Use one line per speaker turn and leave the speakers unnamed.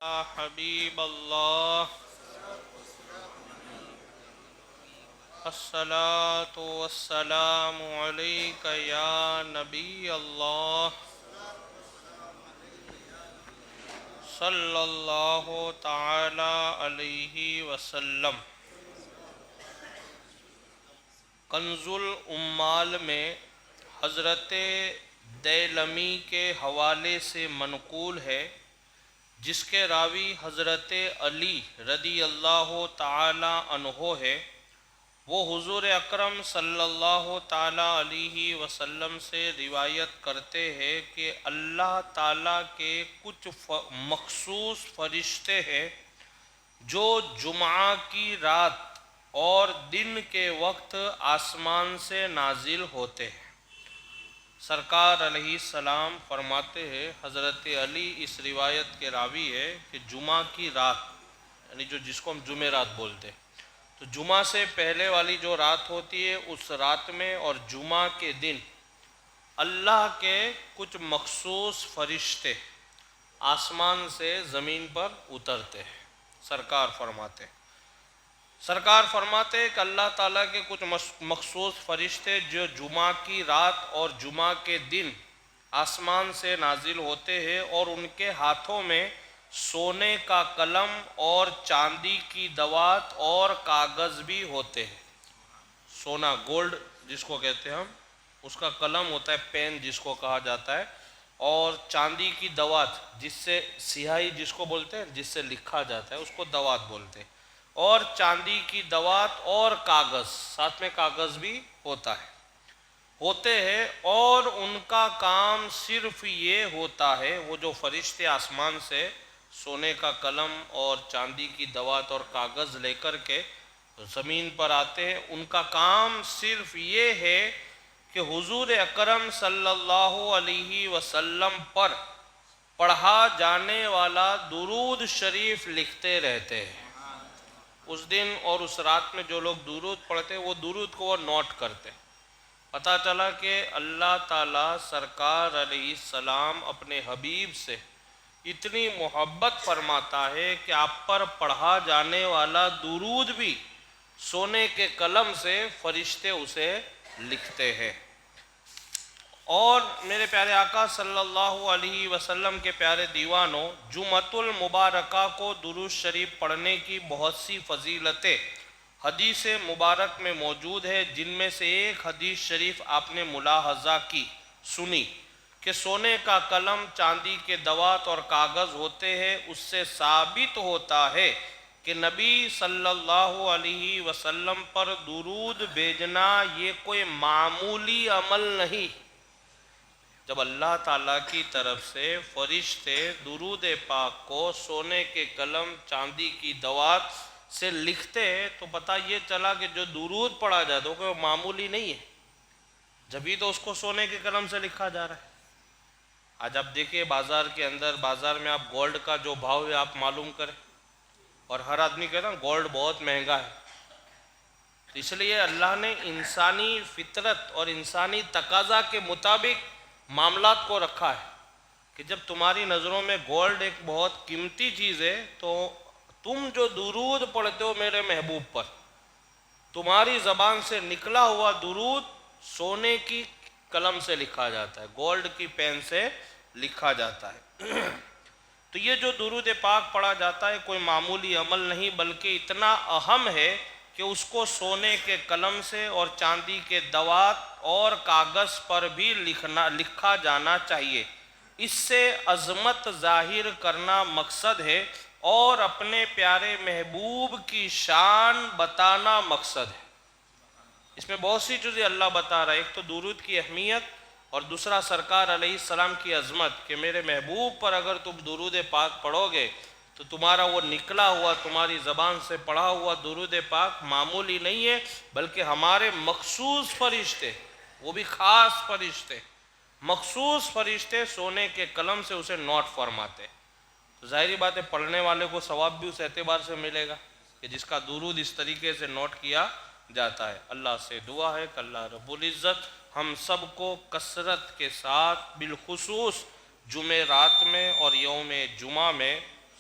حبیب اللہ الصلاۃ والسلام علیک یا نبی اللہ صلی اللہ تعالی علیہ وسلم۔ کنز العمال میں حضرت دیلمی کے حوالے سے منقول ہے، جس کے راوی حضرت علی رضی اللہ تعالی عنہ ہے۔ وہ حضور اکرم صلی اللہ تعالی علیہ وسلم سے روایت کرتے ہیں کہ اللہ تعالیٰ کے کچھ مخصوص فرشتے ہیں جو جمعہ کی رات اور دن کے وقت آسمان سے نازل ہوتے ہیں۔ سرکار علیہ السلام فرماتے ہیں، حضرت علی اس روایت کے راوی ہے کہ جمعہ کی رات، یعنی جس کو ہم جمعرات بولتے ہیں، تو جمعہ سے پہلے والی جو رات ہوتی ہے اس رات میں اور جمعہ کے دن اللہ کے کچھ مخصوص فرشتے آسمان سے زمین پر اترتے ہیں۔ سرکار فرماتے ہیں کہ اللہ تعالیٰ کے کچھ مخصوص فرشتے جو جمعہ کی رات اور جمعہ کے دن آسمان سے نازل ہوتے ہیں، اور ان کے ہاتھوں میں سونے کا قلم اور چاندی کی دوات اور کاغذ بھی ہوتے ہیں۔ سونا، گولڈ جس کو کہتے ہیں ہم، اس کا قلم ہوتا ہے، پین جس کو کہا جاتا ہے، اور چاندی کی دوات جس سے سیاہی جس کو بولتے ہیں، جس سے لکھا جاتا ہے، اس کو دوات بولتے ہیں، اور چاندی کی دوات اور کاغذ، ساتھ میں کاغذ بھی ہوتے ہیں، اور ان کا کام صرف یہ ہوتا ہے، وہ جو فرشتے آسمان سے سونے کا قلم اور چاندی کی دوات اور کاغذ لے کر کے زمین پر آتے ہیں، ان کا کام صرف یہ ہے کہ حضور اکرم صلی اللہ علیہ وسلم پر پڑھا جانے والا درود شریف لکھتے رہتے ہیں۔ اس دن اور اس رات میں جو لوگ درود پڑھتے ہیں، وہ درود کو وہ نوٹ کرتے ہیں۔ پتہ چلا کہ اللہ تعالیٰ سرکار علیہ السلام اپنے حبیب سے اتنی محبت فرماتا ہے کہ آپ پر پڑھا جانے والا درود بھی سونے کے قلم سے فرشتے اسے لکھتے ہیں۔ اور میرے پیارے آقا صلی اللہ علیہ وسلم کے پیارے دیوانوں، جمعۃ المبارکہ کو درود شریف پڑھنے کی بہت سی فضیلتیں حدیث مبارک میں موجود ہے، جن میں سے ایک حدیث شریف آپ نے ملاحظہ کی، سنی، کہ سونے کا قلم، چاندی کے دوات اور کاغذ ہوتے ہیں۔ اس سے ثابت ہوتا ہے کہ نبی صلی اللہ علیہ وسلم پر درود بھیجنا یہ کوئی معمولی عمل نہیں۔ جب اللہ تعالیٰ کی طرف سے فرشتے درود پاک کو سونے کے قلم، چاندی کی دوات سے لکھتے ہیں، تو پتہ یہ چلا کہ جو درود پڑھا جائے تو کوئی معمولی نہیں ہے، جبھی تو اس کو سونے کے قلم سے لکھا جا رہا ہے۔ آج آپ دیکھیں بازار کے اندر، بازار میں آپ گولڈ کا جو بھاؤ ہے آپ معلوم کریں، اور ہر آدمی کہتا ہے گولڈ بہت مہنگا ہے۔ اس لیے اللہ نے انسانی فطرت اور انسانی تقاضا کے مطابق معاملات کو رکھا ہے کہ جب تمہاری نظروں میں گولڈ ایک بہت قیمتی چیز ہے، تو تم جو درود پڑھتے ہو میرے محبوب پر، تمہاری زبان سے نکلا ہوا درود سونے کی قلم سے لکھا جاتا ہے، گولڈ کی پین سے لکھا جاتا ہے۔ تو یہ جو درود پاک پڑھا جاتا ہے کوئی معمولی عمل نہیں، بلکہ اتنا اہم ہے کہ اس کو سونے کے قلم سے اور چاندی کے دوات اور کاغذ پر بھی لکھا جانا چاہیے۔ اس سے عظمت ظاہر کرنا مقصد ہے اور اپنے پیارے محبوب کی شان بتانا مقصد ہے۔ اس میں بہت سی چیزیں اللہ بتا رہا ہے، ایک تو درود کی اہمیت، اور دوسرا سرکار علیہ السلام کی عظمت، کہ میرے محبوب پر اگر تم درود پاک پڑھو گے تو تمہارا وہ نکلا ہوا، تمہاری زبان سے پڑھا ہوا درود پاک معمولی نہیں ہے، بلکہ ہمارے مخصوص فرشتے، وہ بھی خاص فرشتے، مخصوص فرشتے سونے کے قلم سے اسے نوٹ فرماتے۔ تو ظاہری بات ہے پڑھنے والے کو ثواب بھی اس اعتبار سے ملے گا کہ جس کا درود اس طریقے سے نوٹ کیا جاتا ہے۔ اللہ سے دعا ہے کہ اللہ رب العزت ہم سب کو کثرت کے ساتھ، بالخصوص جمعرات میں اور یوم جمعہ میں